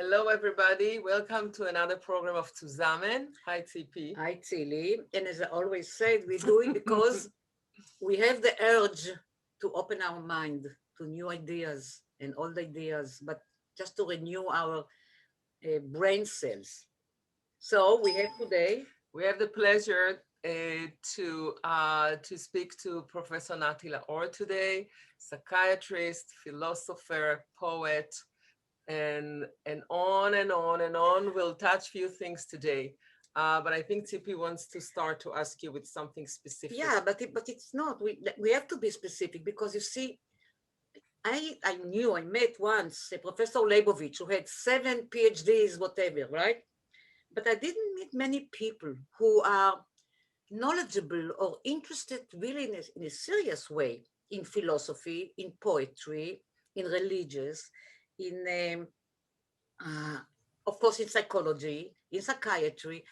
Hello, everybody. Welcome to another program of Tzuzamen. Hi, Tzipi. Hi, Tzili. And as I always said, we do it because we have the urge to open our mind to new ideas and old ideas, but just to renew our brain cells. So we have today. We have the pleasure to speak to Professor Nathaniel Laor today, psychiatrist, philosopher, poet, and on and on and on. We'll touch few things today. But I think Tzipi wants to start to ask you with something specific. Yeah, but it's not. We have to be specific because you see, I met once a Professor Leibovich who had 7 PhDs, whatever, right? But I didn't meet many people who are knowledgeable or interested really in a serious way in philosophy, in poetry, in religious, in of course in psychology, in psychiatry,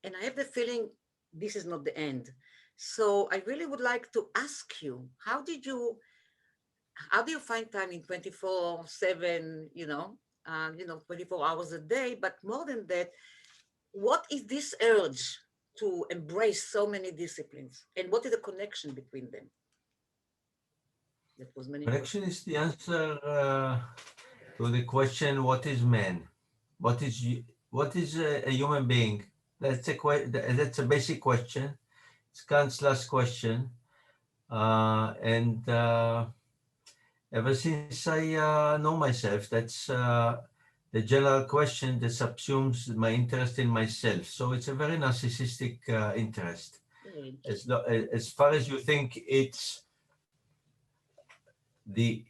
and I have the feeling this is not the end. So I really would like to ask you, how do you find time in 24/7, 24 hours a day, but more than that, what is this urge to embrace so many disciplines, and what is the connection between them? That was many Connection questions. is the answer to the question, what is man? What is a human being? That's a basic question. It's Kant's last question. And ever since I know myself, that's the general question that subsumes my interest in myself. So it's a very narcissistic interest. As far as you think it's the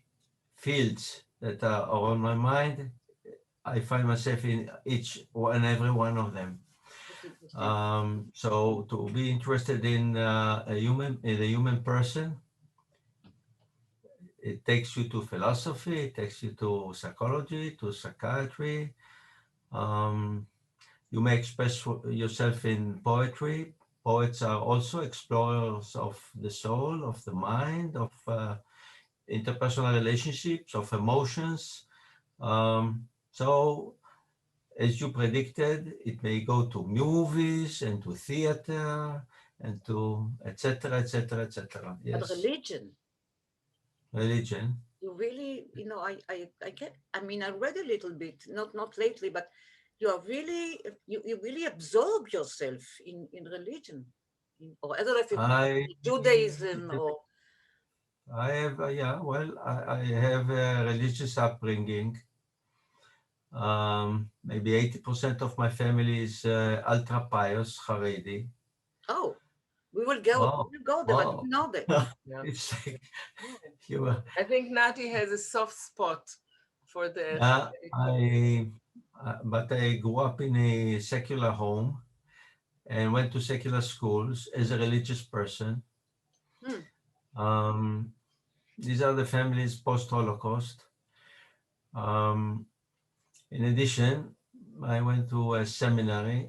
fields that are on my mind, I find myself in each and every one of them. So to be interested in a human person, it takes you to philosophy, it takes you to psychology, to psychiatry. You may express yourself in poetry. Poets are also explorers of the soul, of the mind, of interpersonal relationships, of emotions. So, as you predicted, it may go to movies and to theater and to etc., etc., etc. But Yes. religion, Religion. you really, I get, I mean, I read a little bit, not lately, but you are really, you really absorb yourself in religion, or I don't know if it's I Judaism or. have, yeah, well, I have a religious upbringing. Maybe 80% of my family is ultra pious Haredi. Oh, we Wow, will go there. I wow. didn't know that. Yeah. It's like you were, I think Nati has a soft spot for the. but I grew up in a secular home and went to secular schools as a religious person. Hmm. Um, these are the families post-Holocaust. In addition, I went to a seminary,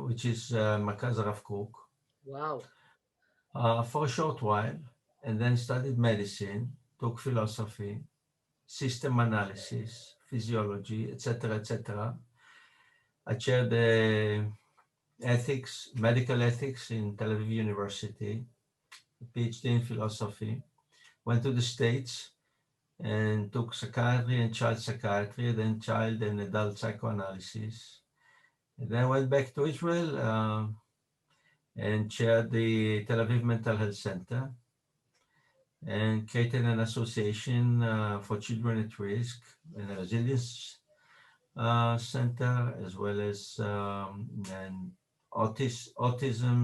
which is Makaz Rav Kook, Wow. for a short while, and then studied medicine, took philosophy, system analysis, physiology, etc., etc. I chaired the medical ethics in Tel Aviv University, a PhD in philosophy. Went to the States and took psychiatry and child psychiatry, then child and adult psychoanalysis. And then went back to Israel and chaired the Tel Aviv Mental Health Center and created an association for children at risk and a resilience center, as well as an autism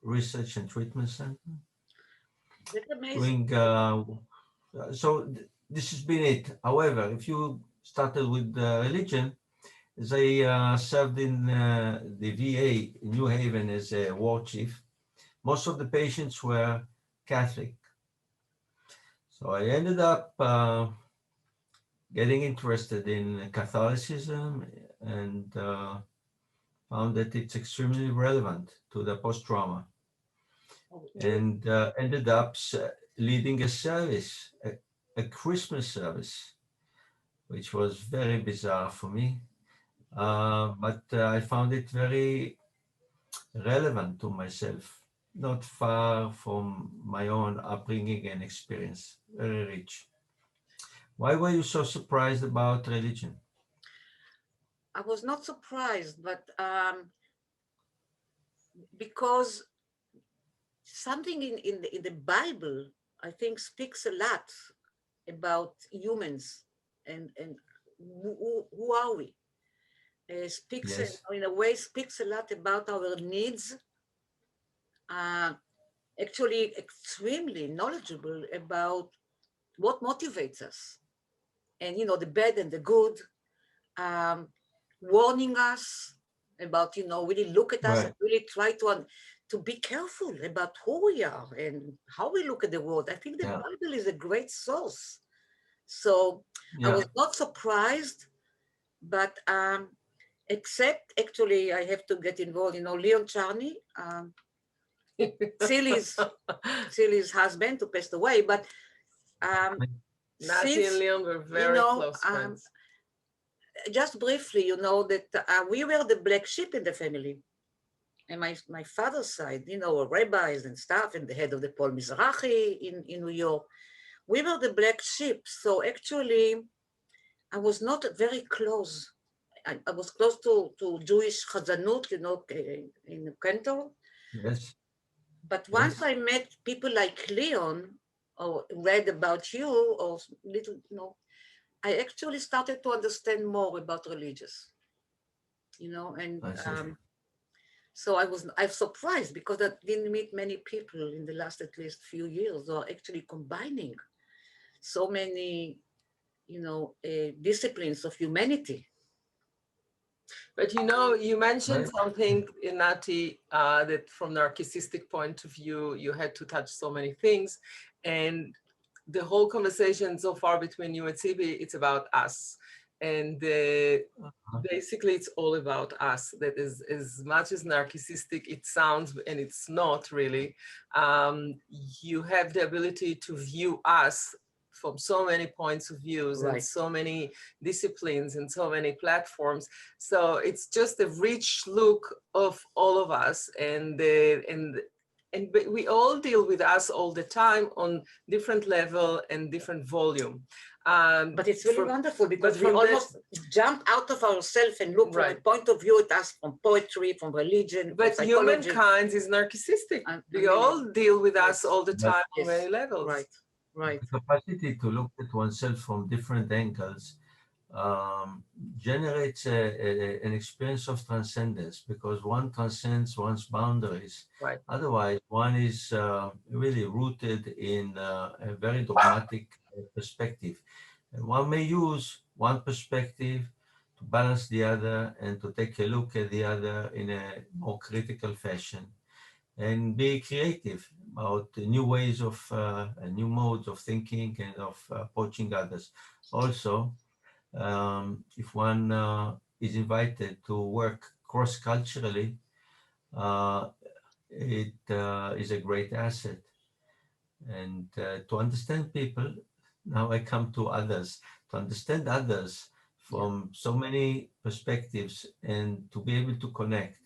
research and treatment center. That's amazing. This has been it. However, if you started with religion, as I served in the VA in New Haven as a war chief, most of the patients were Catholic. So I ended up getting interested in Catholicism and found that it's extremely relevant to the post-trauma, and ended up leading a service, a Christmas service, which was very bizarre for me. but I found it very relevant to myself, not far from my own upbringing and experience, very rich. Why were you so surprised about religion? I was not surprised, but because something in the Bible, I think, speaks a lot about humans and who are we? Speaks Yes, in a way speaks a lot about our needs. Uh, Actually, extremely knowledgeable about what motivates us, and the bad and the good, um, warning us about really look at us and right. really try to be careful about who we are and how we look at the world. I think the Yeah, Bible is a great source. So I yeah. was not surprised, but except actually I have to get involved. Leon Charney, Tzili's Tzili's husband, who passed away, but um, Nati and since Leon were you very know, close friends. just briefly, that we were the black sheep in the family. And my father's side, rabbis and stuff, and the head of the Paul Mizrahi in New York, we were the black sheep. So actually, I was not very close. I was close to Jewish Chazanut, in Cantor. Yes, But once yes. I met people like Leon, or read about you, or little, I actually started to understand more about religious, and I see. so I'm surprised because I didn't meet many people in the last at least few years who are actually combining so many, disciplines of humanity. But you mentioned Right. something, Nati, that from narcissistic point of view, you had to touch so many things. And the whole conversation so far between you and Tzipi, it's about us. And Uh-huh. basically, it's all about us. That is as much as narcissistic it sounds, and it's not really. You have the ability to view us from so many points of views and Right. so many disciplines and so many platforms. So it's just a rich look of all of us, and we all deal with us all the time on different level and different volume. But it's really wonderful because we from the almost jump out of ourselves and look from a right, point of view at us from poetry, from religion, from but psychology. humankind is narcissistic. I We mean, all deal with us yes, all the But time on yes, many levels. right, right, the capacity to look at oneself from different angles generates an experience of transcendence because one transcends one's boundaries. Right. Otherwise, one is really rooted in a very dogmatic perspective. And one may use one perspective to balance the other and to take a look at the other in a more critical fashion and be creative about the new ways of new modes of thinking and of approaching others. Also, if one is invited to work cross-culturally, uh, it is a great asset. And to understand people, now I come to others, to understand others yeah, from so many perspectives and to be able to connect.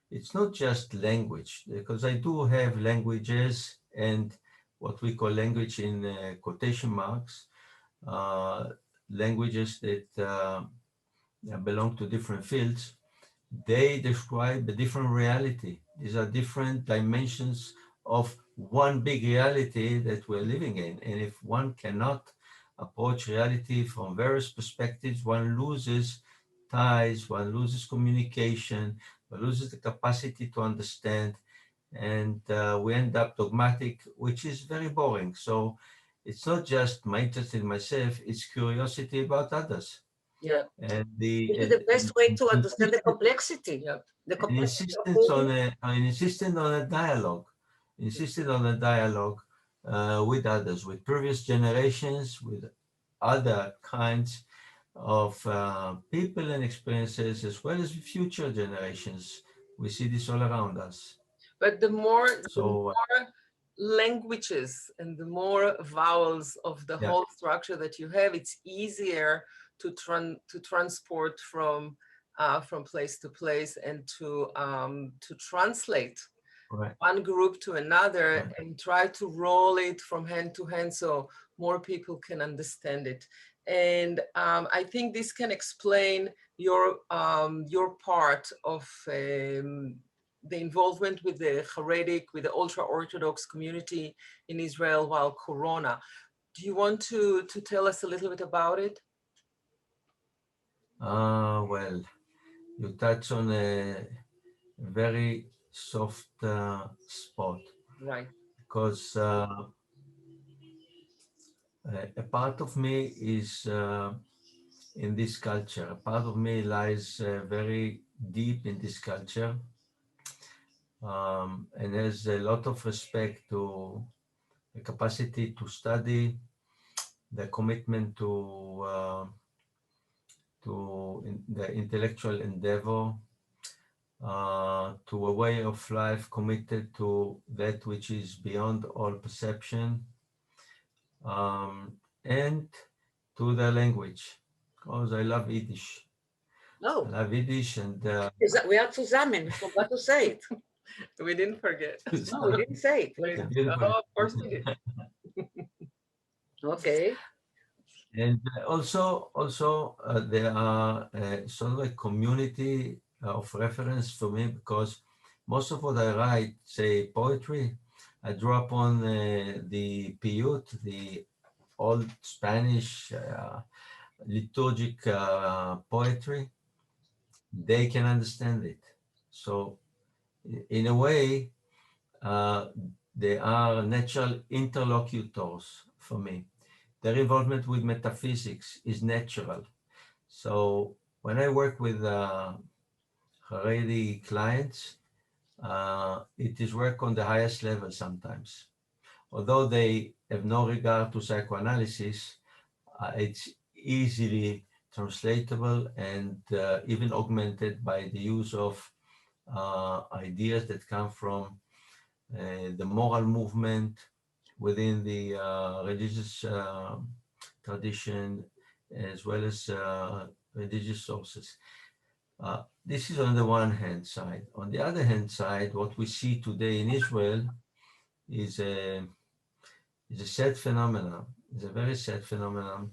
It's not just language, because I do have languages and what we call language in quotation marks, uh, languages that belong to different fields. They describe a different reality. These are different dimensions of one big reality that we're living in. And if one cannot approach reality from various perspectives, one loses ties, one loses communication, one loses the capacity to understand, and we end up dogmatic, which is very boring. So it's not just my interest in myself, it's curiosity about others. Yeah. And this is the best way to understand the insistence complexity, Yeah. the and complexity of insistence who on we are. a dialogue, insisted on a dialogue with others, with previous generations, with other kinds of people and experiences, as well as future generations. We see this all around us. But the more So languages and the more vowels of the yeah, whole structure that you have, it's easier to transport from from place to place and to translate Right. one group to another Right. and try to roll it from hand to hand so more people can understand it. And I think this can explain your part of the involvement with the Haredic, with the ultra-Orthodox community in Israel while Corona. Do you want to tell us a little bit about it? Well, you touch on a very soft spot Right. because a part of me is in this culture. A part of me lies very deep in this culture and has a lot of respect to the capacity to study, the commitment to the intellectual endeavor, to a way of life committed to that which is beyond all perception, and to the language, because I love Yiddish. No, I love Yiddish, and we are Tzuzamen. We forgot to say it. We didn't forget. No, we didn't say it. We didn't. beautiful. Oh, of course we did. Okay. And also there are sort of a community of reference for me, because most of what I write, say poetry, I draw upon the piyut, the old Spanish liturgic poetry. They can understand it. So in a way, they are natural interlocutors for me. Their involvement with metaphysics is natural. So when I work with Haredi clients, it is work on the highest level sometimes. Although they have no regard to psychoanalysis, it's easily translatable and even augmented by the use of ideas that come from the moral movement within the religious tradition, as well as religious sources. This is on the one hand side. On the other hand side, what we see today in Israel is a sad phenomenon. It's a very sad phenomenon.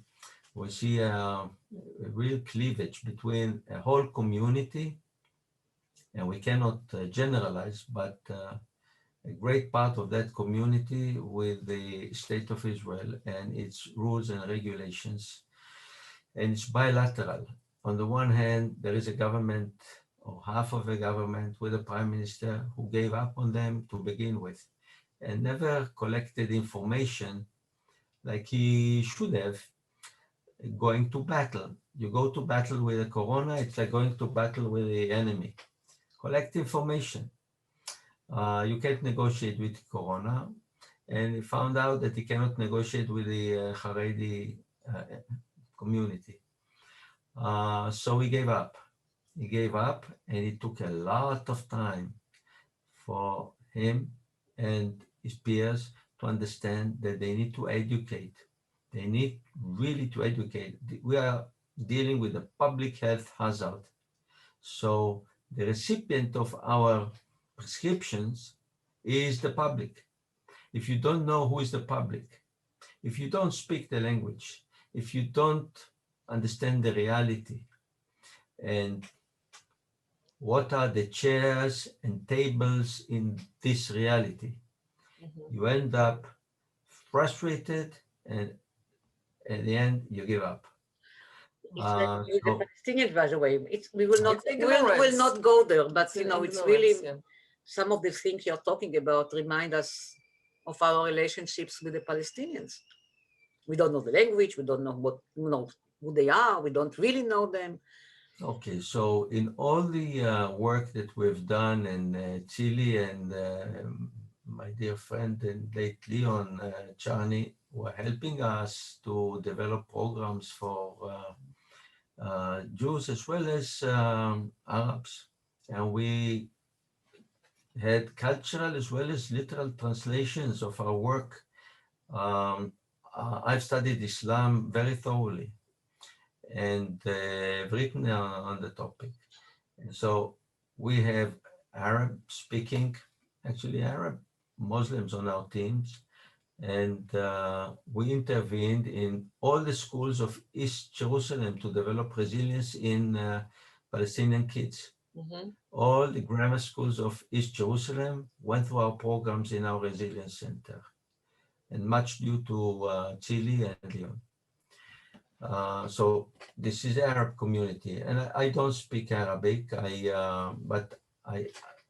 We see a real cleavage between a whole community, and we cannot generalize, but a great part of that community with the state of Israel and its rules and regulations. And it's bilateral. On the one hand, there is a government or half of a government with a prime minister who gave up on them to begin with and never collected information like he should have going to battle. You go to battle with a corona, it's like going to battle with the enemy. Collect information. You can't negotiate with Corona, and he found out that he cannot negotiate with the Haredi community. So he gave up. He gave up, and it took a lot of time for him and his peers to understand that they need to educate. They need really to educate. We are dealing with a public health hazard. So the recipient of our prescriptions is the public. If you don't know who is the public, if you don't speak the language, if you don't understand the reality and what are the chairs and tables in this reality, you end up frustrated, and at the end you give up. It's like with the Palestinians, by the way. We will It's not go there, but you know, it's really yeah. some of the things you're talking about remind us of our relationships with the Palestinians. We don't know the language, we don't know who they are, we don't really know them. Okay, so in all the work that we've done, and Tzili and my dear friend and late Leon Charney were helping us to develop programs for Jews as well as Arabs. And we had cultural as well as literal translations of our work. I've studied Islam very thoroughly and written on the topic. So we have Arab speaking, actually Arab Muslims on our teams. And we intervened in all the schools of East Jerusalem to develop resilience in Palestinian kids. All the grammar schools of East Jerusalem went through our programs in our resilience center, and much due to Tzili and Leon. So this is Arab community, and I don't speak Arabic, but I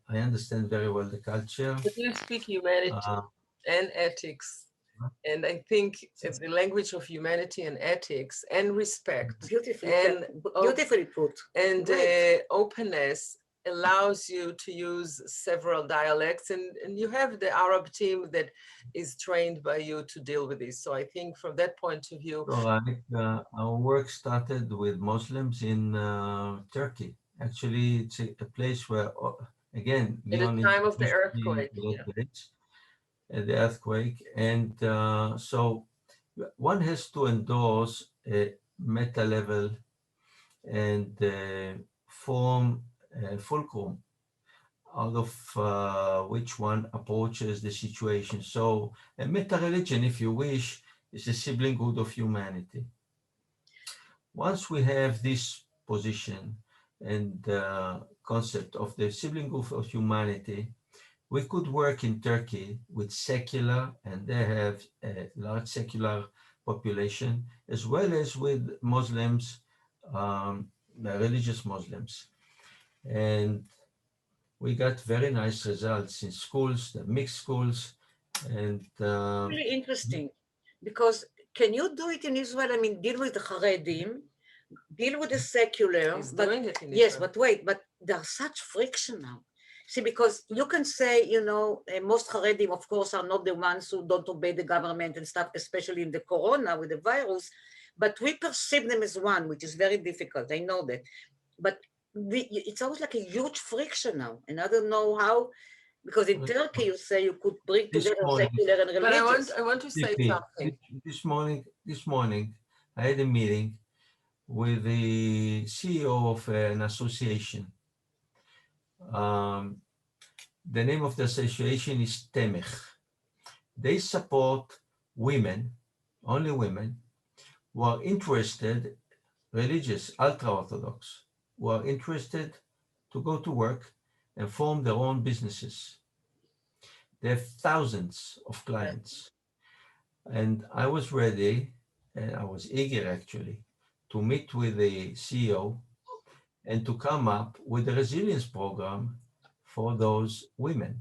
understand very well the culture. But you speak humanity and ethics. And I think the language of humanity and ethics and respect beautifully put. And openness allows you to use several dialects, and you have the Arab team that is trained by you to deal with this. So I think from that point of view. So our work started with Muslims in Turkey. Actually, it's a place where, again, at the time of the earthquake. At the earthquake. And so one has to endorse a meta level and form a fulcrum out of which one approaches the situation. So a meta religion, if you wish, is a siblinghood of humanity. Once we have this position and concept of the siblinghood of humanity, we could work in Turkey with secular, and they have a large secular population, as well as with Muslims, religious Muslims. And we got very nice results in schools, the mixed schools. And really interesting, because can you do it in Israel? I mean, deal with the Haredim, deal with the secular. He's doing it in yes, Israel. but wait, but there's such friction now. See, because you can say, you know, most Haredim, of course, are not the ones who don't obey the government and stuff, especially in the corona with the virus, but we perceive them as one, which is very difficult. I know that. But it's always like a huge friction now. And I don't know how, because in Turkey, you say you could bring together secular and religious. But I want to say something. This morning, I had a meeting with the CEO of an association. The name of the association is Temech. They support women, only women, who are interested, religious, ultra-Orthodox, who are interested to go to work and form their own businesses. They have thousands of clients. And I was ready, and I was eager actually, to meet with the CEO and to come up with a resilience program for those women.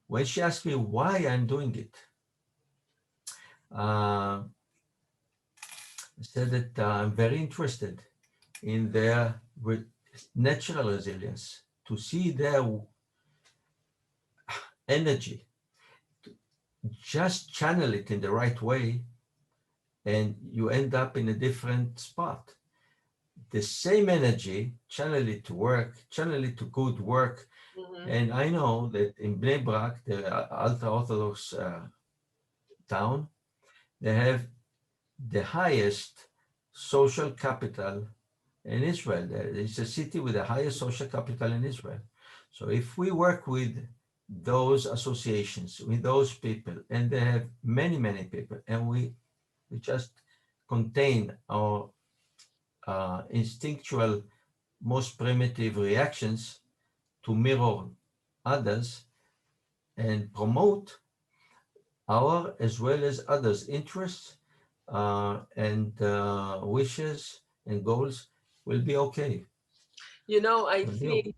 When she asked me why I'm doing it, I said that I'm very interested in their natural resilience, to see their energy, just channel it in the right way, and you end up in a different spot. The same energy, channel it to work, channel it to good work. And I know that in Bnei Brak, the ultra-Orthodox town, they have the highest social capital in Israel. It's a city with the highest social capital in Israel. So if we work with those associations, with those people, and they have many, many people, and we just contain our instinctual, most primitive reactions to mirror others and promote our as well as others' interests and wishes and goals, will be okay. You know, I think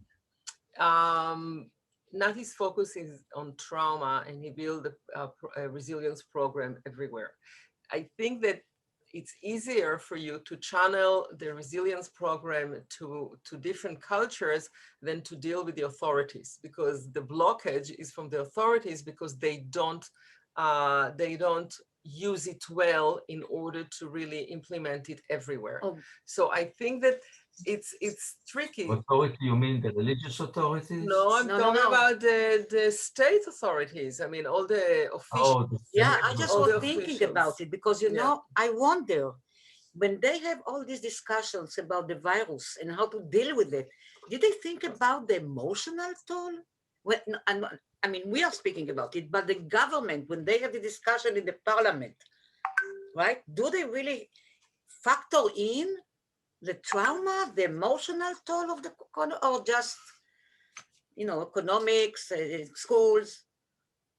Nati's focus is on trauma, and he built a resilience program everywhere. I think that it's easier for you to channel the resilience program to different cultures than to deal with the authorities, because the blockage is from the authorities, because they don't use it well in order to really implement it everywhere. So I think that it's tricky. Authority, you mean the religious authorities? No, I'm talking about the state authorities. I mean, all the officials. Yeah, I just was thinking about it, because, you know, I wonder when they have all these discussions about the virus and how to deal with it, did they think about the emotional toll? When, I mean, we are speaking about it, but the government, when they have the discussion in the parliament, right? Do they really factor in the trauma, the emotional toll of the, or just, you know, economics, schools?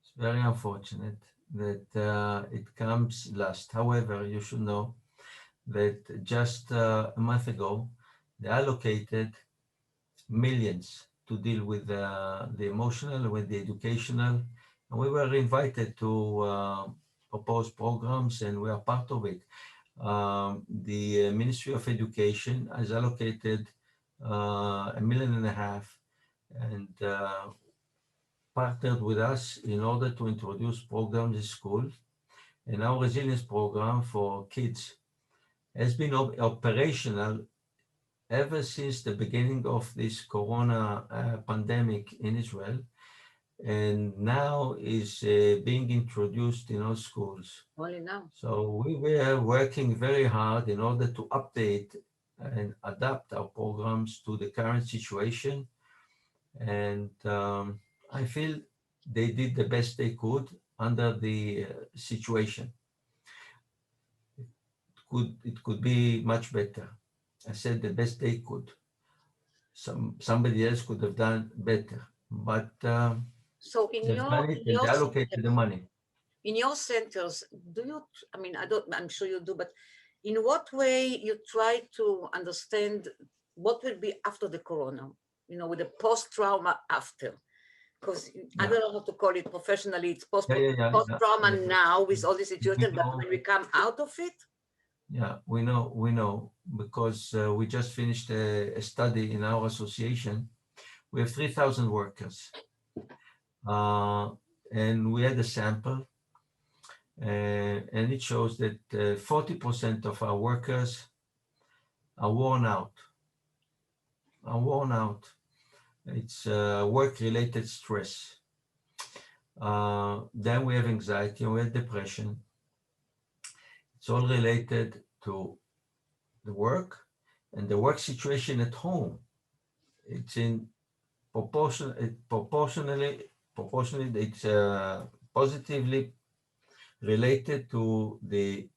It's very unfortunate that it comes last. However, you should know that just a month ago, they allocated millions to deal with the emotional, with the educational, and we were invited to propose programs, and we are part of it. The Ministry of Education has allocated $1.5 million and partnered with us in order to introduce programs in schools. And our resilience program for kids has been operational ever since the beginning of this corona pandemic in Israel, and now is being introduced in all schools. Only now. So we were working very hard in order to update and adapt our programs to the current situation. And I feel they did the best they could under the situation. It could be much better. I said the best they could. Somebody else could have done better, but So in they've done it and they allocated the money. In your centers, do you, I mean, I'm sure you do, but in what way you try to understand what will be after the corona, you know, with the post-trauma after? Because I don't know how to call it professionally, it's post-trauma now with all the situation, but when we come out of it? Yeah, we know, because we just finished a study in our association. We have 3,000 workers, and we had a sample, and it shows that 40% of our workers are worn out. It's work-related stress. Then we have anxiety and we have depression. It's all related to the work and the work situation at home. It's in proportionally, it's positively related to the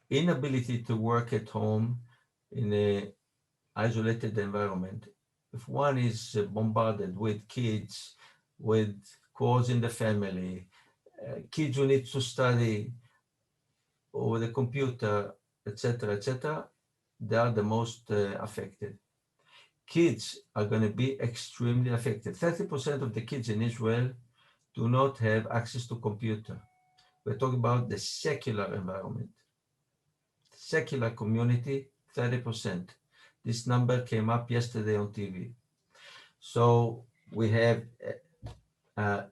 inability to work at home in an isolated environment. If one is bombarded with kids, with chores in the family, kids who need to study, or with a computer, etc., they are the most affected. Kids are going to be extremely affected. 30% of the kids in Israel do not have access to computer. We're talking about the secular environment. Secular community, 30%. This number came up yesterday on TV. So we have a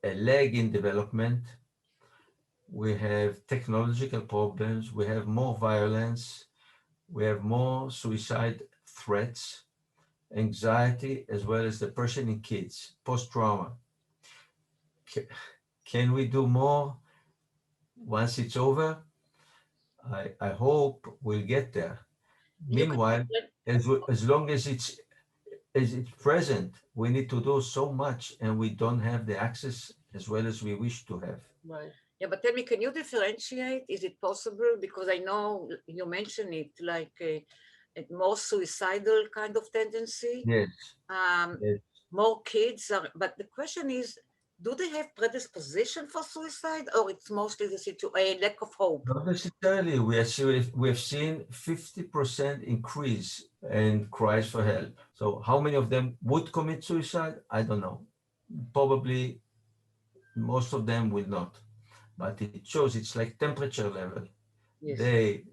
lag in development. We have technological problems. We have more violence. We have more suicide threats, anxiety, as well as depression in kids, post-trauma. Can we do more once it's over? I hope we'll get there. Meanwhile, as long as it's present, we need to do so much, and we don't have the access as well as we wish to have. Right. Yeah, but tell me, can you differentiate? Is it possible? Because I know you mentioned it like a more suicidal kind of tendency. Yes. Yes. More kids are, but the question is, do they have predisposition for suicide, or it's mostly a lack of hope? Not necessarily. We have seen 50% increase in cries for help. So how many of them would commit suicide? I don't know. Probably most of them will not. But it shows it's like temperature level. Yes. They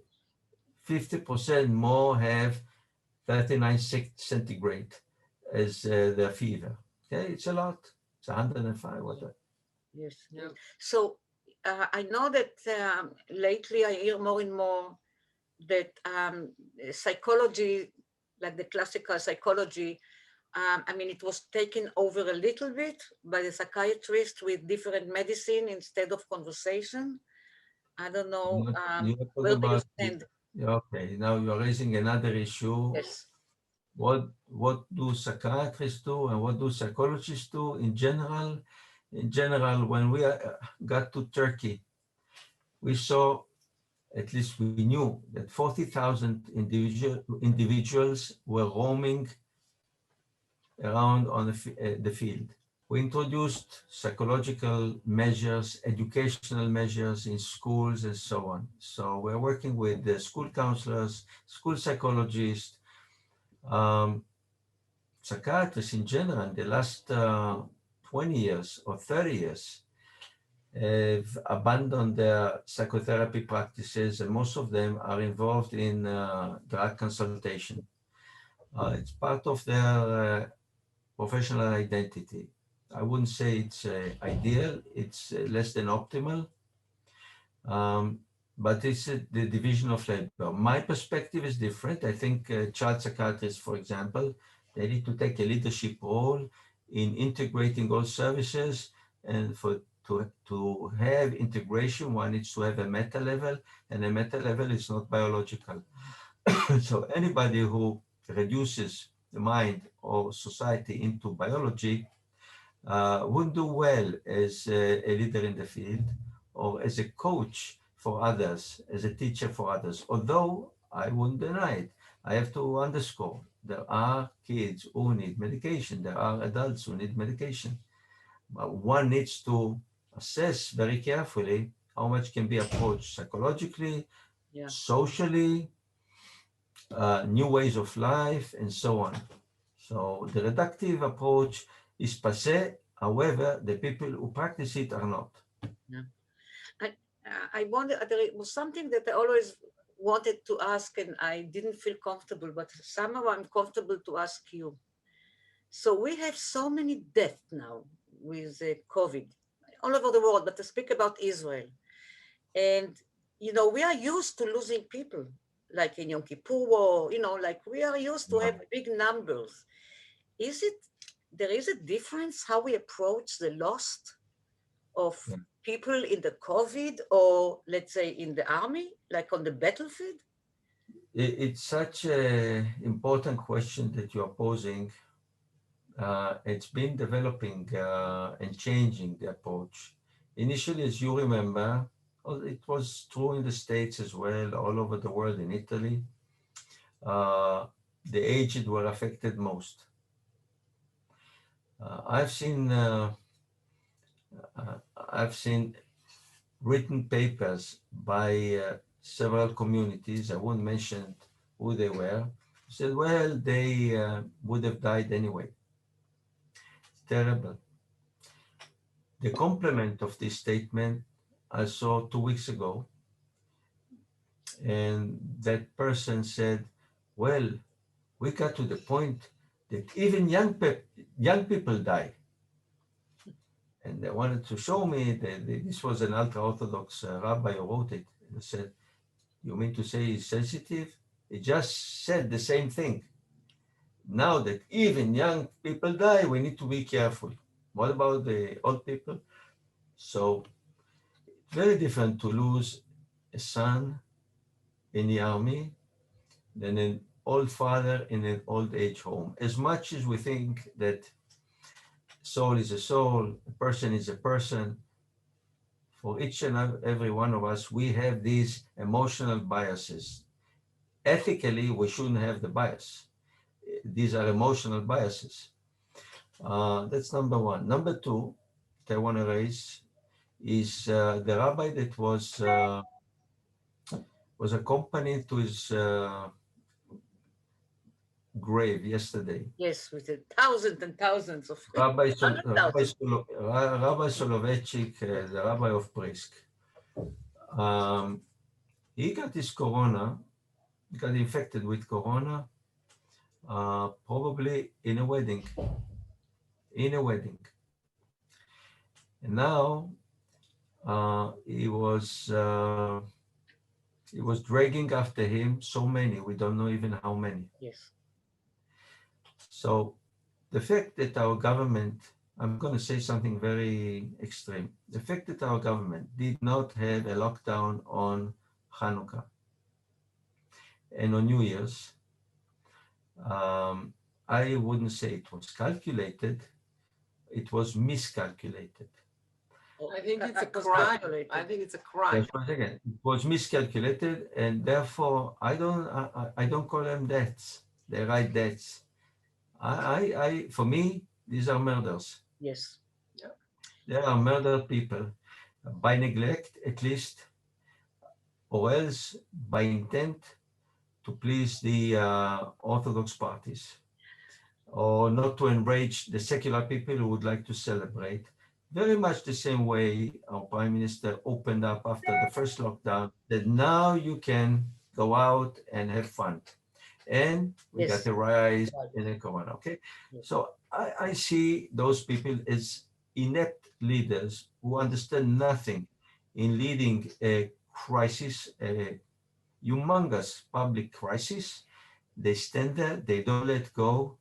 50% more have 39 centigrade as their fever. Okay, it's a lot. It's 105. Whatever. Yes. Yeah. So I know that lately I hear more and more that psychology, like the classical psychology, I mean, it was taken over a little bit by the psychiatrists with different medicine instead of conversation. I don't know You are talking where do you about, stand? okay, now you're raising another issue. Yes. What do psychiatrists do and what do psychologists do in general? In general, when we got to Turkey, we saw, at least we knew, that 40,000 individuals were roaming around on the field. We introduced psychological measures, educational measures in schools and so on. So we're working with the school counselors, school psychologists, psychiatrists in general. In the last 20 years or 30 years have abandoned their psychotherapy practices, and most of them are involved in drug consultation. It's part of their professional identity. I wouldn't say it's ideal, it's less than optimal, but it's the division of labor. My perspective is different. I think child psychiatrists, for example, they need to take a leadership role in integrating all services, and to have integration, one needs to have a meta level, and a meta level is not biological. So anybody who reduces the mind or society into biology wouldn't do well as a leader in the field or as a coach for others, as a teacher for others. Although I wouldn't deny it, I have to underscore, there are kids who need medication, there are adults who need medication. But one needs to assess very carefully how much can be approached psychologically, Yeah. socially, new ways of life, and so on. So the reductive approach is passé. However, the people who practice it are not. Yeah. I wonder, there was something that I always wanted to ask and I didn't feel comfortable, but somehow I'm comfortable to ask you. So we have so many deaths now with COVID all over the world, but to speak about Israel. And, you know, we are used to losing people, like in Yom Kippur War, you know, like we are used to have big numbers. There is a difference how we approach the loss of people in the COVID or let's say in the army, like on the battlefield? It's such an important question that you are posing. It's been developing and changing the approach. Initially, as you remember, it was true in the States as well, all over the world, in Italy. The aged were affected most. I've seen written papers by several communities, I won't mention who they were, said, well, they would have died anyway. It's terrible. The complement of this statement I saw 2 weeks ago, and that person said, well, we got to the point that even young people die. And they wanted to show me that this was an ultra-Orthodox rabbi who wrote it. And I said, you mean to say he's sensitive? He just said the same thing. Now that even young people die, we need to be careful. What about the old people? So it's very different to lose a son in the army than an old father in an old age home. As much as we think that soul is a soul, a person is a person, for each and every one of us, we have these emotional biases. Ethically, we shouldn't have the bias. These are emotional biases. That's number one. Number two that I want to raise is the rabbi that was accompanied to his grave yesterday. Yes, with thousands and thousands of Rabbi thousands. Soloveitchik, the rabbi of Brisk. He got his corona, got infected with corona, probably in a wedding. And now he was dragging after him so many, we don't know even how many. Yes. So the fact that our government I'm going to say something very extreme. The fact that our government did not have a lockdown on Hanukkah and on New Year's, I wouldn't say it was calculated, it was miscalculated. Oh, I think it's a that was crime. calculated. I think it's a crime. That's once again, it was miscalculated, and therefore I don't call them deaths. They write deaths. For me, these are murders. Yes. There are murdered people by neglect, at least, or else by intent to please the Orthodox parties, or not to enrage the secular people who would like to celebrate. Very much the same way our Prime Minister opened up after the first lockdown, that now you can go out and have fun. And we got Yes. a rise Right. in the corona, okay? Yes. So I see those people as inept leaders who understand nothing in leading a crisis, a humongous public crisis. They stand there, they don't let go,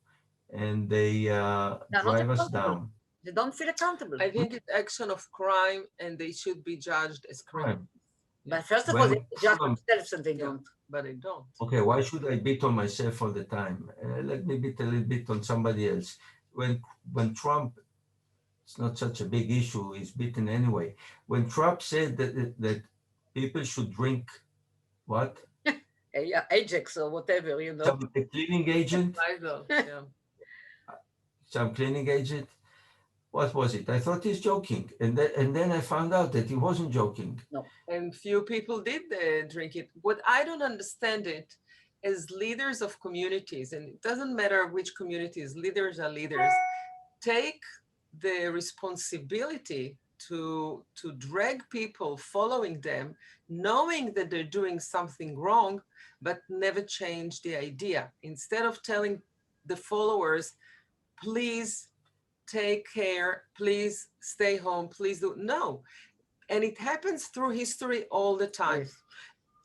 and they They're not drive us accountable. down. They don't feel accountable. I think it's action of crime and they should be judged as criminals. Crime. But first of all, When they judge Trump, themselves and they Yeah. don't. But they don't. okay, why should I beat on myself all the time? Let me beat a little bit on somebody else. When Trump, it's not such a big issue, he's beaten anyway. When Trump said that people should drink what? Yeah, Ajax or whatever, you know. Some cleaning agent, Lysol, yeah. some cleaning agent. What was it? I thought he's joking, and then I found out that he wasn't joking. And few people did drink it. What I don't understand it is leaders of communities, and it doesn't matter which communities, leaders are leaders, take the responsibility to drag people following them, knowing that they're doing something wrong, but never change the idea. Instead of telling the followers, please take care, please stay home, please do, no. And it happens through history all the time. Yes.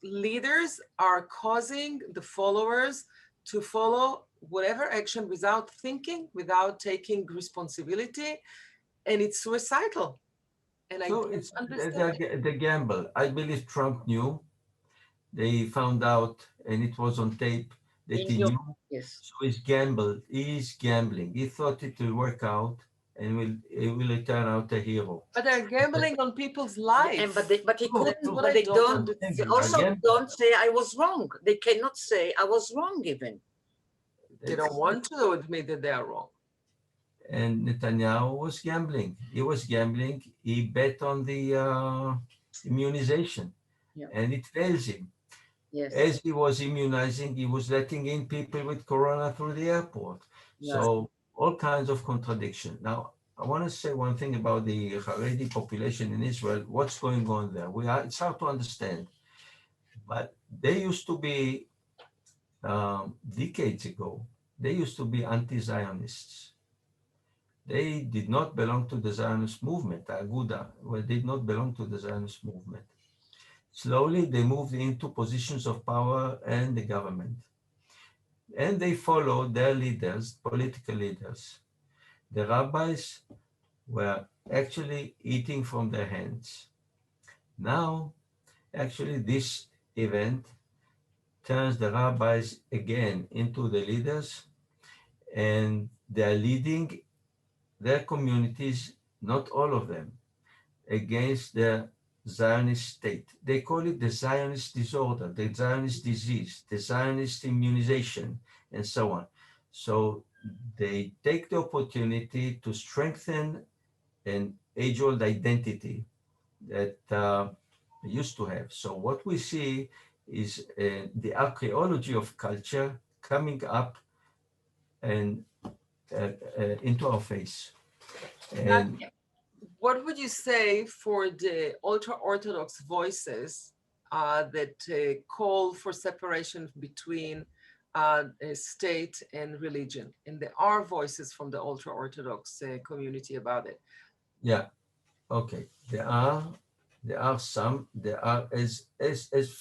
Leaders are causing the followers to follow whatever action without thinking, without taking responsibility, and it's suicidal. And I So don't it's understand it. the gamble. I believe Trump knew. They found out, and it was on tape, that he knew. Yes. So he's gambled. He's gambling. He thought it will work out, and he will turn out a hero. But they're gambling on people's lives. And but he No, couldn't. no, But they don't. understand. They Again, also don't say I was wrong. They cannot say I was wrong even. They don't want to admit that they are wrong. And Netanyahu was gambling. He was gambling. He bet on the immunization, Yeah. and it fails him. Yes. As he was immunizing, he was letting in people with corona through the airport. Yes. So all kinds of contradiction. Now, I want to say one thing about the Haredi population in Israel. What's going on there? It's hard to understand. But they used to be, decades ago, they used to be anti-Zionists. They did not belong to the Zionist movement, Aguda, did not belong to the Zionist movement. Slowly, they moved into positions of power and the government. And they followed their leaders, political leaders. The rabbis were actually eating from their hands. Now, actually, this event turns the rabbis again into the leaders, and they're leading their communities, not all of them, against the Zionist state. They call it the Zionist disorder, the Zionist disease, the Zionist immunization, and so on. So they take the opportunity to strengthen an age-old identity that they used to have. So what we see is the archaeology of culture coming up and into our face. And what would you say for the ultra-Orthodox voices that call for separation between state and religion? And there are voices from the ultra-Orthodox community about it. Yeah, okay. There are some. There are as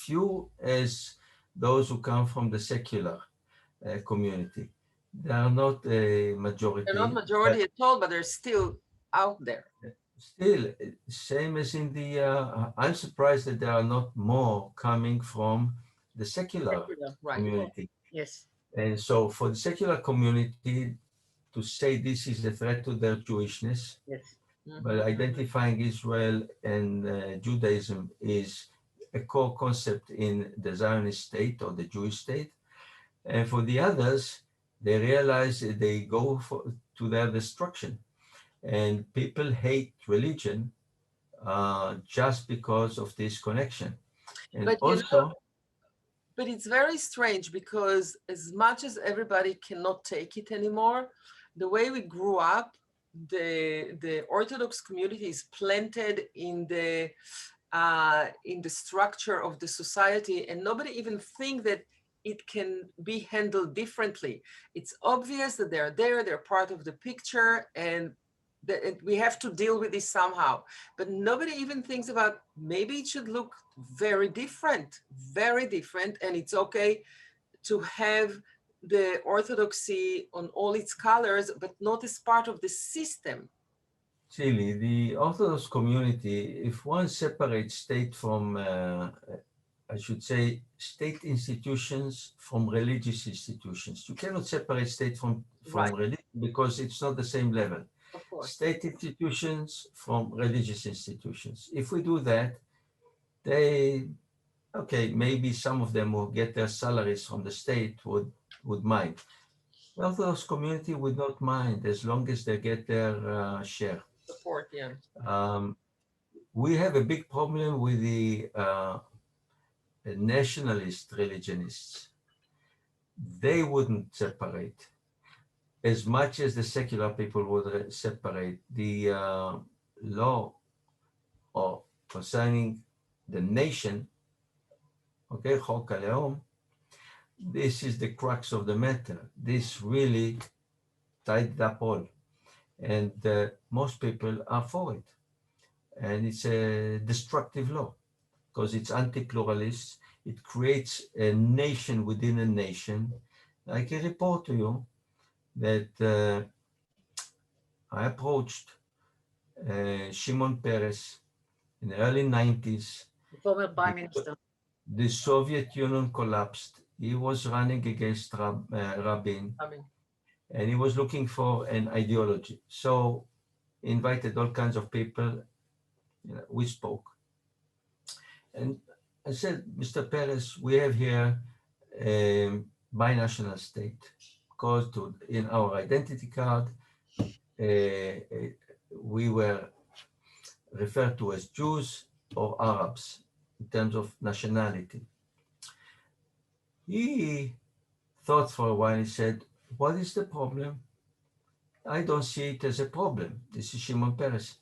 few as those who come from the secular community. They are not a They're not majority, but majority at all, but they're still out there. still, same as in the, I'm surprised that there are not more coming from the secular Secular, right. community. Yes. And so for the secular community to say this is a threat to their Jewishness, Yes. but identifying Israel and Judaism is a core concept in the Zionist state or the Jewish state. And for the others, they realize that they go to their destruction. And people hate religion just because of this connection. And But you know, also, but it's very strange because as much as everybody cannot take it anymore, the way we grew up, the Orthodox community is planted in the structure of the society, and nobody even think that it can be handled differently. It's obvious that they're there, they're part of the picture, and that we have to deal with this somehow. But nobody even thinks about maybe it should look very different, and it's okay to have the orthodoxy on all its colors, but not as part of the system. Tzili, the Orthodox community, if one separates state from, I should say, state institutions from religious institutions, you cannot separate state from Right. religion because it's not the same level. Of course. State institutions from religious institutions. If we do that, they, okay, maybe some of them will get their salaries from the state would mind. The Orthodox community would not mind as long as they get their share. Support, yeah. We have a big problem with the nationalist religionists. They wouldn't separate as much as the secular people would separate. The law or concerning the nation, okay, Chok HaLeom, this is the crux of the matter. This really tied up all. And most people are for it. And it's a destructive law because it's anti-pluralist. It creates a nation within a nation. I can report to you that I approached Shimon Peres in the early 90s. The former prime minister. The Soviet Union collapsed. He was running against Rabin, and he was looking for an ideology. So he invited all kinds of people. We spoke. And I said, Mr. Peres, we have here a binational state because in our identity card, we were referred to as Jews or Arabs in terms of nationality. He thought for a while. He said, what is the problem? I don't see it as a problem. This is Shimon Peres,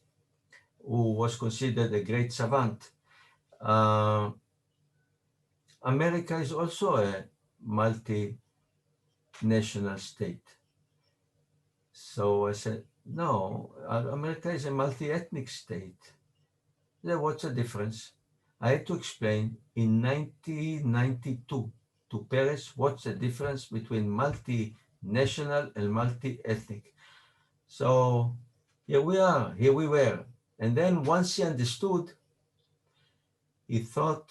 who was considered a great savant. America is also a multinational state. So I said, no, America is a multi-ethnic state. Then what's the difference? I had to explain in 1992 to Peres what's the difference between multinational and multi-ethnic. So here we were. And then once he understood, he thought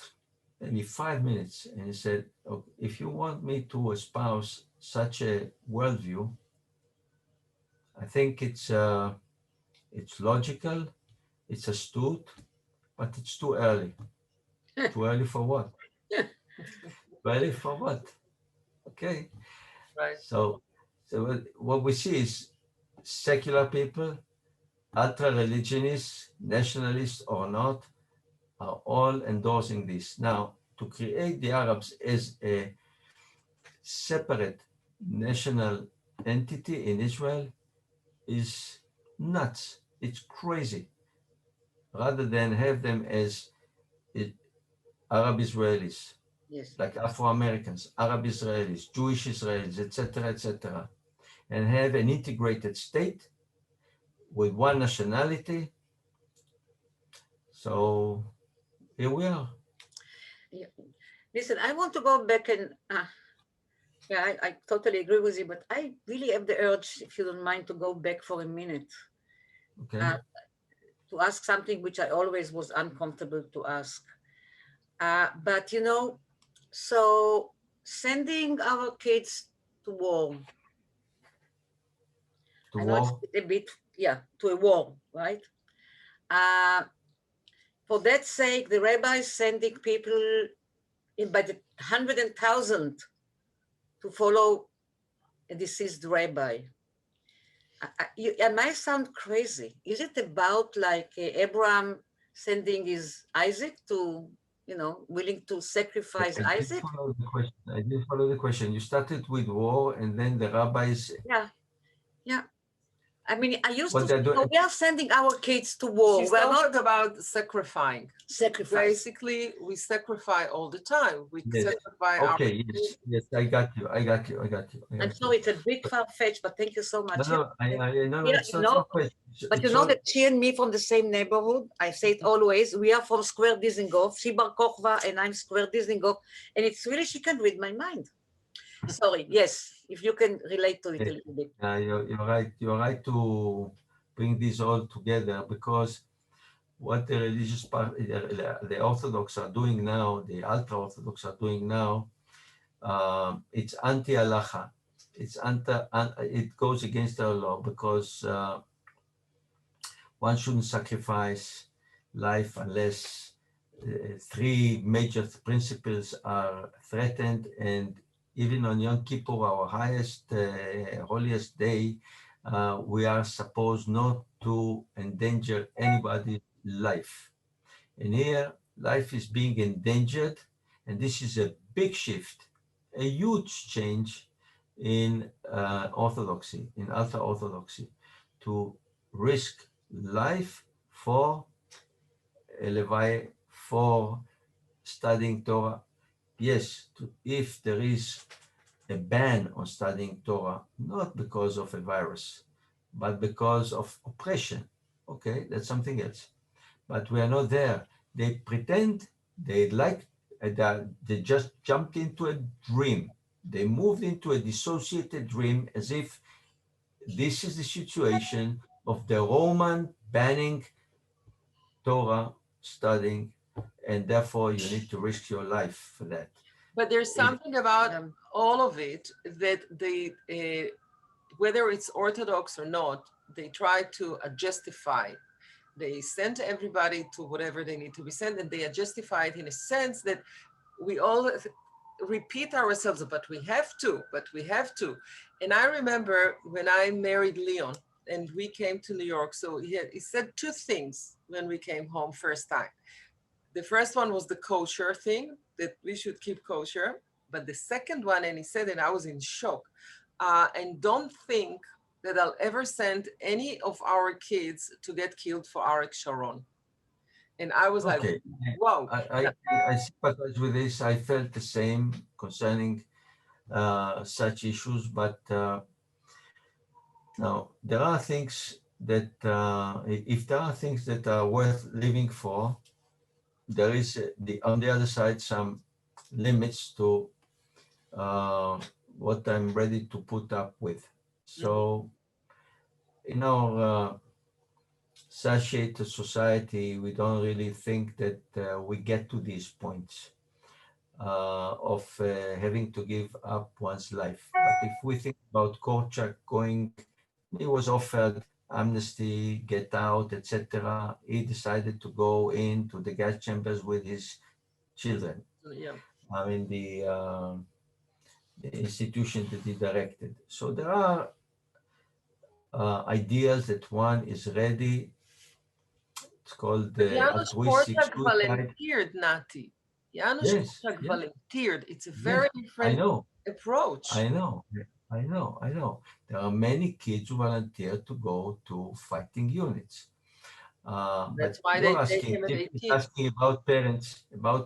maybe 5 minutes and he said, okay, if you want me to espouse such a worldview, I think it's logical, it's astute, but it's too early. Too early for what? Too early for what? Okay. Right. So what we see is secular people, ultra-religionists, nationalists or not, are all endorsing this. Now, to create the Arabs as a separate national entity in Israel is nuts. It's crazy. Rather than have them as Arab Israelis, yes, like Afro-Americans, Arab Israelis, Jewish Israelis, etc., and have an integrated state with one nationality. So here we are. yeah. Listen, I want to go back and Yeah, I totally agree with you, but I really have the urge, if you don't mind, to go back for a minute Okay. uh, to ask something which I always was uncomfortable to ask. But you know, so sending our kids to war, To I know it's war. a bit, yeah, to a war, right? Uh, for that sake, the rabbis sending people in by the 100,000 to follow a deceased rabbi. I might sound crazy. Is it about like Abraham sending his Isaac to, you know, willing to sacrifice I didn't Isaac? follow the question. I didn't follow the question. You started with war, and then the rabbis, Yeah, yeah. I mean, I used to what say, they're doing. no, we are sending our kids to war. She's We're talking not about sacrificing. sacrifice. Basically, we sacrifice all the time. We Yes. sacrifice our Okay. Yes. Yes. I got you. I got you. I got you. I I'm got you. sorry, it's a bit far-fetched, but thank you so No, much. no. No. Yeah, It's you not know, a question. but you It's know all. that she and me from the same neighborhood. I say it always. We are from Square Dizengoff. She Bar Kochva and I'm Square Dizengoff. And it's really, she can read my mind. Sorry, yes, if you can relate to it a little bit. You're right. You're right to bring this all together, because what the religious part, the Orthodox are doing now, the ultra-Orthodox are doing now, it's anti-halacha. It goes against our law, because one shouldn't sacrifice life unless three major principles are threatened. And even on Yom Kippur, our highest, holiest day, we are supposed not to endanger anybody's life. And here, life is being endangered, and this is a big shift, a huge change in orthodoxy, in ultra-orthodoxy, to risk life for a Levi, for studying Torah. Yes, if there is a ban on studying Torah, not because of a virus, but because of oppression. Okay, that's something else. But we are not there. They pretend they like, they just jumped into a dream. They moved into a dissociated dream, as if this is the situation of the Roman banning Torah studying, and therefore you need to risk your life for that. But there's something about all of it that they, whether it's Orthodox or not, they try to justify. They send everybody to whatever they need to be sent, and they justify it in a sense that we all repeat ourselves, but we have to. And I remember when I married Leon and we came to New York, so he said two things when we came home first time. The first one was the kosher thing, that we should keep kosher. But the second one, and he said it, I was in shock. And don't think that I'll ever send any of our kids to get killed for Arik Sharon. And I was Okay. like, wow. I sympathize with this. I felt the same concerning such issues, but now there are things that, if there are things that are worth living for, there is on the other side some limits to what I'm ready to put up with. So in our satiated society, we don't really think that we get to these points of having to give up one's life. But if we think about Korchak going, he was offered amnesty, get out, etc. He decided to go into the gas chambers with his children. Yeah. I mean, the institution that he directed. So there are ideas that one is ready. It's called Janusz altruistic Korczak suicide. volunteered, Nati. Janusz Korczak volunteered. It's a very different approach. I know. There are many kids who volunteer to go to fighting units. That's but why you're they asking about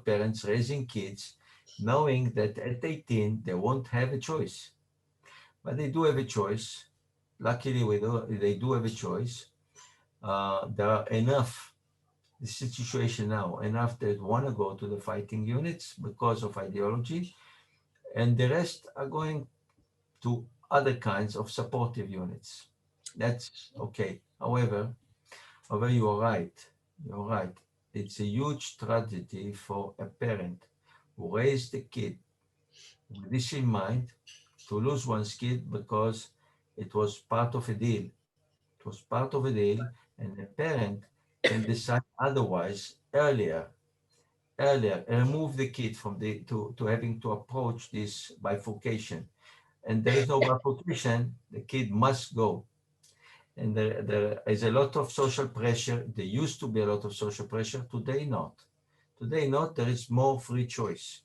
parents raising kids, knowing that at 18 they won't have a choice. But they do have a choice. Luckily, they do have a choice. There are enough, this is the situation now, enough that want to go to the fighting units because of ideology, and the rest are going to other kinds of supportive units. That's okay. However, you are right. You're right. It's a huge tragedy for a parent who raised a kid with this in mind to lose one's kid because it was part of a deal. It was part of a deal, and a parent can decide otherwise earlier, remove the kid from to having to approach this bifurcation. And there is no bifurcation, the kid must go. And there is a lot of social pressure. There used to be a lot of social pressure. Today, not. Today, not. There is more free choice.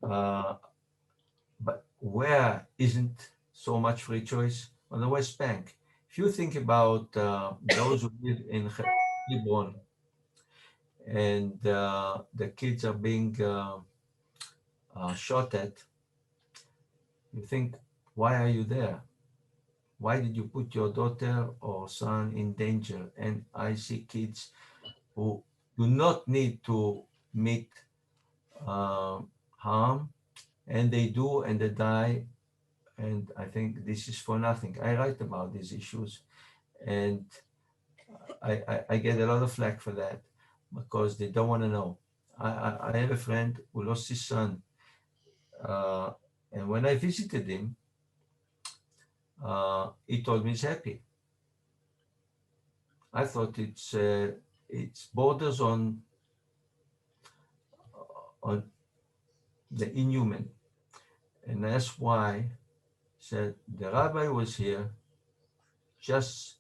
But where isn't so much free choice? On the West Bank. If you think about those who live in Hebron and the kids are being shot at, you think, why are you there? Why did you put your daughter or son in danger? And I see kids who do not need to meet harm, and they do, and they die. And I think this is for nothing. I write about these issues, and I get a lot of flack for that because they don't want to know. I have a friend who lost his son, and when I visited him, he told me he's happy. I thought it's borders on the inhuman, and that's why said the rabbi was here just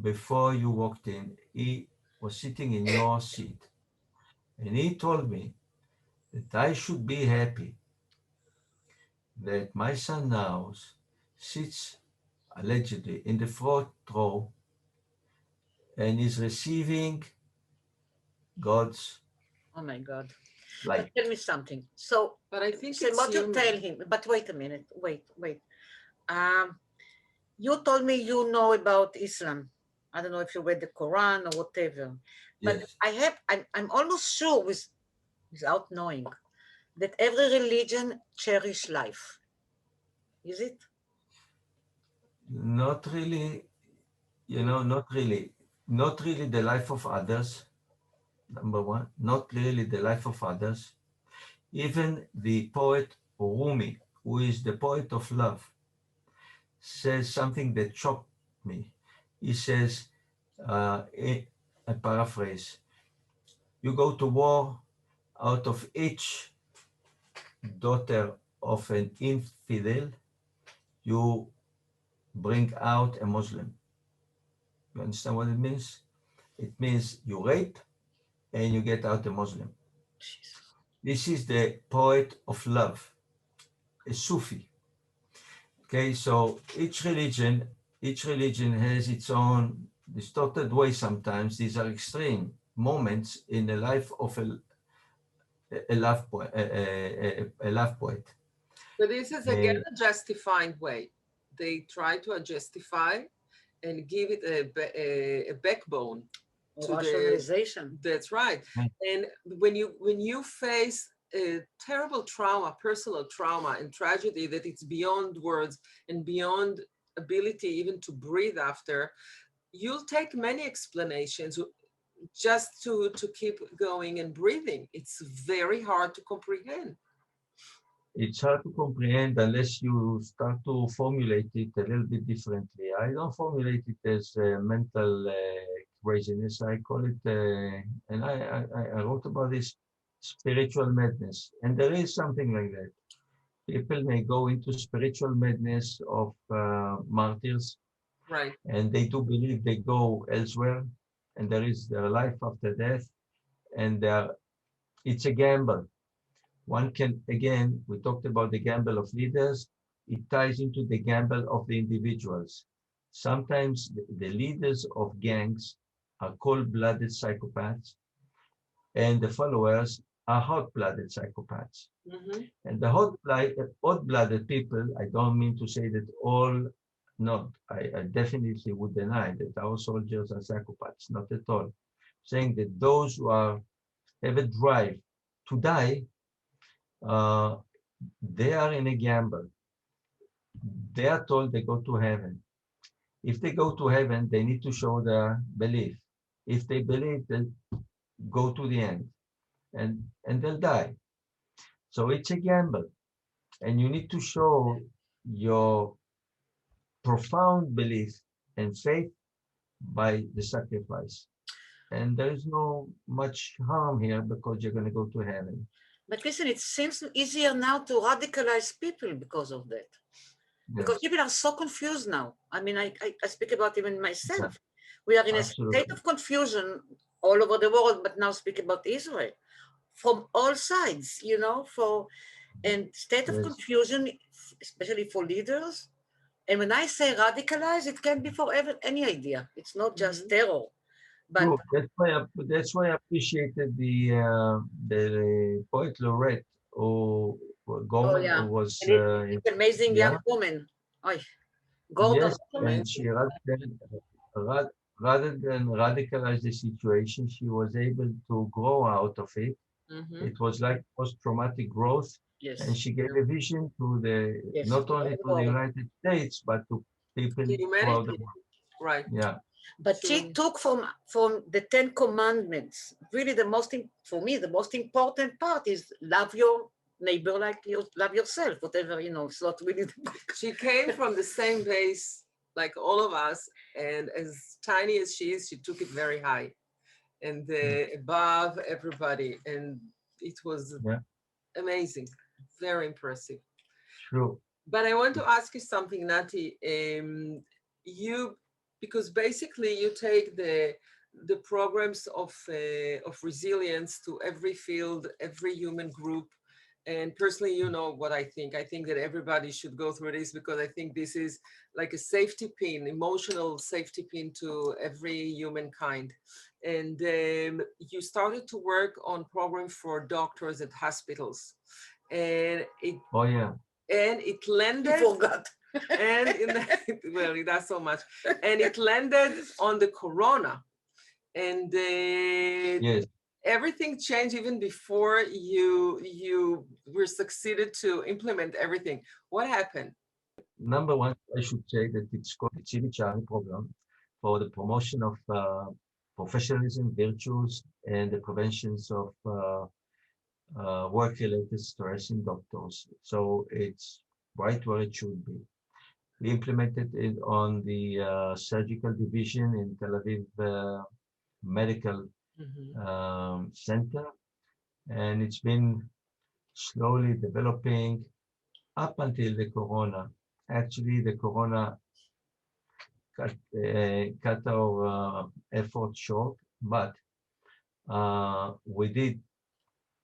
before you walked in. He was sitting in your seat, and he told me that I should be happy that my son now sits allegedly in the front row and is receiving God's Oh my God. light. But tell me something. So, But I think so it's what you human. tell him, but wait a minute, wait. You told me you know about Islam. I don't know if you read the Quran or whatever, but Yes. I'm almost sure without knowing that every religion cherish life. Is it? Not really, not really. Not really the life of others, number one. Not really the life of others. Even the poet Rumi, who is the poet of love, says something that shocked me. He says, I paraphrase, you go to war, out of each daughter of an infidel, you bring out a Muslim. You understand what it means? It means you rape and you get out a Muslim. This is the poet of love, a Sufi. Okay, so each religion has its own distorted way sometimes. These are extreme moments in the life of a love poet, a love poet. But this is again a justifying way. They try to justify and give it a backbone to Rationalization. that's right. And when you face a terrible trauma, personal trauma and tragedy that it's beyond words and beyond ability even to breathe after, you'll take many explanations just to keep going and breathing. It's very hard to comprehend. It's hard to comprehend unless you start to formulate it a little bit differently. I don't formulate it as mental craziness. I call it, and I wrote about this, spiritual madness. And there is something like that. People may go into spiritual madness of martyrs, right? And they do believe they go elsewhere, and there is their life after death, and it's a gamble. One can, again, we talked about the gamble of leaders. It ties into the gamble of the individuals. Sometimes the leaders of gangs are cold-blooded psychopaths, and the followers are hot-blooded psychopaths. Mm-hmm. And the hot-blooded people, I don't mean to say that all, not, I definitely would deny that our soldiers are psychopaths, not at all. Saying that those who have a drive to die, they are in a gamble. they are told they go to heaven. If they go to heaven, they need to show their belief. If they believe, they'll go to the end and they'll die. So it's a gamble. And you need to show your profound belief and faith by the sacrifice. And there is no much harm here because you're going to go to heaven. But listen, it seems easier now to radicalize people because of that. Because Yes. people are so confused now. I mean, I speak about even myself. We are in a state of confusion all over the world, but now speak about Israel from all sides, you know, and state of confusion, especially for leaders. And when I say radicalize, it can be for any idea. It's not just terror. But True. That's why I appreciated the poet laureate who was it's amazing young woman. Yes, and she rather than radicalize the situation, she was able to grow out of it. It was like post-traumatic growth. Yes. And she gave a vision to not only to the United States, but to people throughout the world. Right. Yeah. But she took from the 10 Commandments, really for me, the most important part is love your neighbor like you love yourself, whatever, you know, it's not really. She came from the same base like all of us, and as tiny as she is, she took it very high and above everybody. And it was amazing, very impressive. True. But I want to ask you something, Nati. Because basically you take the programs of resilience to every field, every human group. And personally, you know what I think. I think that everybody should go through this because I think this is like a safety pin, emotional safety pin to every humankind. And you started to work on programs for doctors at hospitals. And it landed. You forgot. And well, it does so much. And it landed on the corona. And everything changed even before you were succeeded to implement everything. What happened? Number one, I should say that it's called the Tzili Charney program for the promotion of professionalism, virtues, and the preventions of work-related stress in doctors. So it's right where it should be. We implemented it on the surgical division in Tel Aviv Medical Center, and it's been slowly developing up until the corona. Actually, the corona cut our effort short, but we did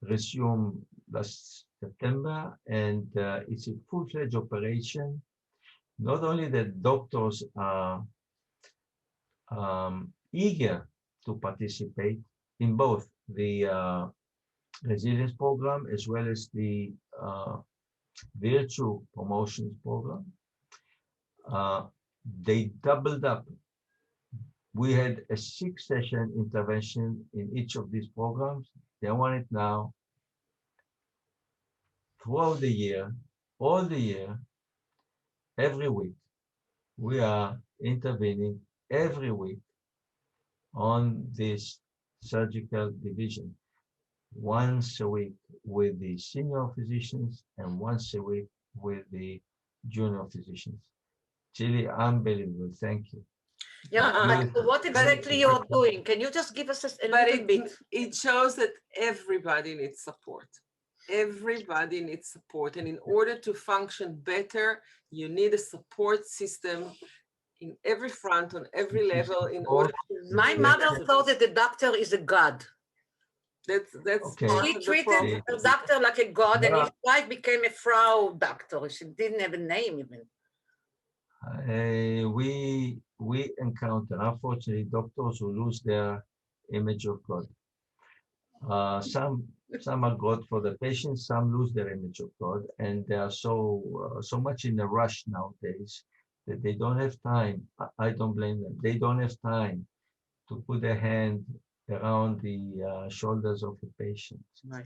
resume last September, and it's a full-fledged operation. Not only the doctors are eager to participate in both the resilience program as well as the virtue promotions program. They doubled up. We had a 6-session intervention in each of these programs. They want it now throughout the year, all the year, every week. We are intervening every week on this surgical division, once a week with the senior physicians and once a week with the junior physicians. Tzili, unbelievable. Thank you. Yeah, but what exactly you're doing? Can you just give us a little bit? It shows that everybody needs support. Everybody needs support. And in order to function better, you need a support system in every front, on every level, in order to... My mother thought that the doctor is a god. That's okay. She treated the doctor like a god, and his wife became a Frau doctor. She didn't have a name even. We encounter, unfortunately, doctors who lose their image of God. Some are God for the patients, some lose their image of God, and they are so much in a rush nowadays that they don't have time. I don't blame them. They don't have time to put their hand around the shoulders of the patient. Right.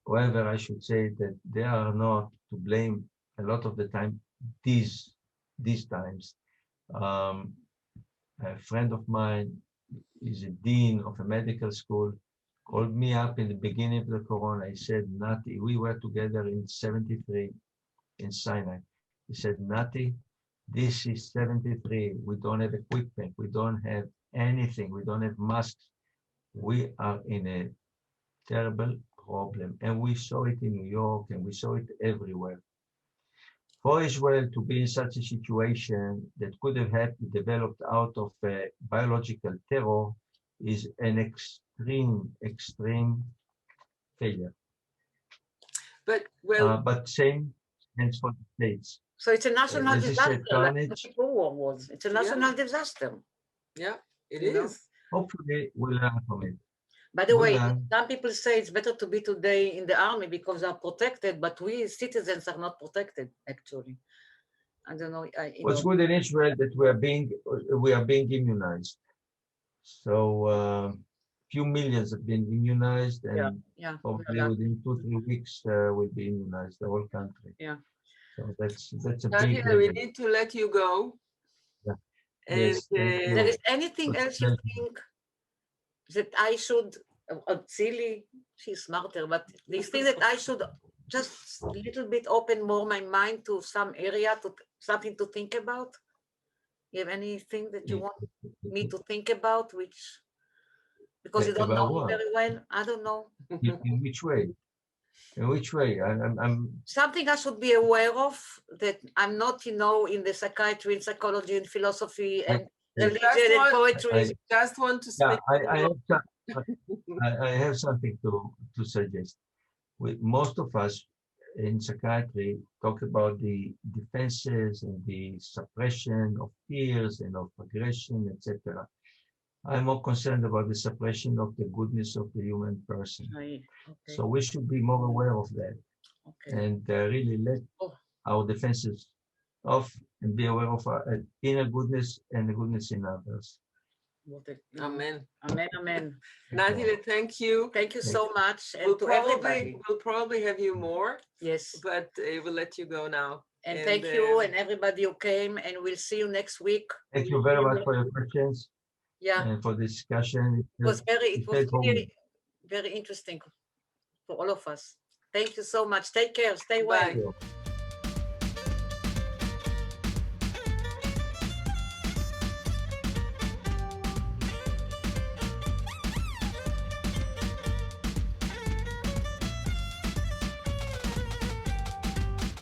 However, I should say that they are not to blame a lot of the time, these times. A friend of mine is a dean of a medical school, called me up in the beginning of the corona. He said, Nati, we were together in 73 in Sinai. He said, Nati, this is 73. We don't have equipment. We don't have anything. We don't have masks. We are in a terrible problem. And we saw it in New York and we saw it everywhere. For Israel to be in such a situation that could have developed out of biological terror is an extreme failure. But same hands for the States. So it's a national As you disaster. said, carnage. Like the war was. It's a national disaster. Yeah, it You know? is. Hopefully, we'll learn from it. By the way, learn. some people say it's better to be today in the army because they are protected, but we citizens are not protected, actually. I don't know. What's good in Israel that we are being immunized. So few millions have been immunized, and probably within 2-3 weeks will be immunized, the whole country. Yeah. So that's a Nathaniel, big. we need to let you go. Yeah. And, Yes, there is anything else you think that I should, Tzili, she's smarter, but do you think that I should just a little bit open more my mind to some area, to something to think about? You have anything that you want me to think about, which, because you don't know me very well? I don't know. In which way? In which way? I'm something I should be aware of, that I'm not, in the psychiatry and psychology and philosophy and religion and poetry. I just want to speak. I have something to suggest. Most of us in psychiatry talk about the defenses and the suppression of fears and of aggression, etc. I'm more concerned about the suppression of the goodness of the human person. Okay. So we should be more aware of that, and really let our defenses off and be aware of our inner goodness and the goodness in others. Amen. Amen. Amen. Nathaniel, thank you. Thank you so much. And we'll probably have you more. Yes. But we'll let you go now. And thank you and everybody who came, and we'll see you next week. Thank you very much for your questions. Yeah. And for the discussion. It was really very interesting for all of us. Thank you so much. Take care. Stay well. Bye.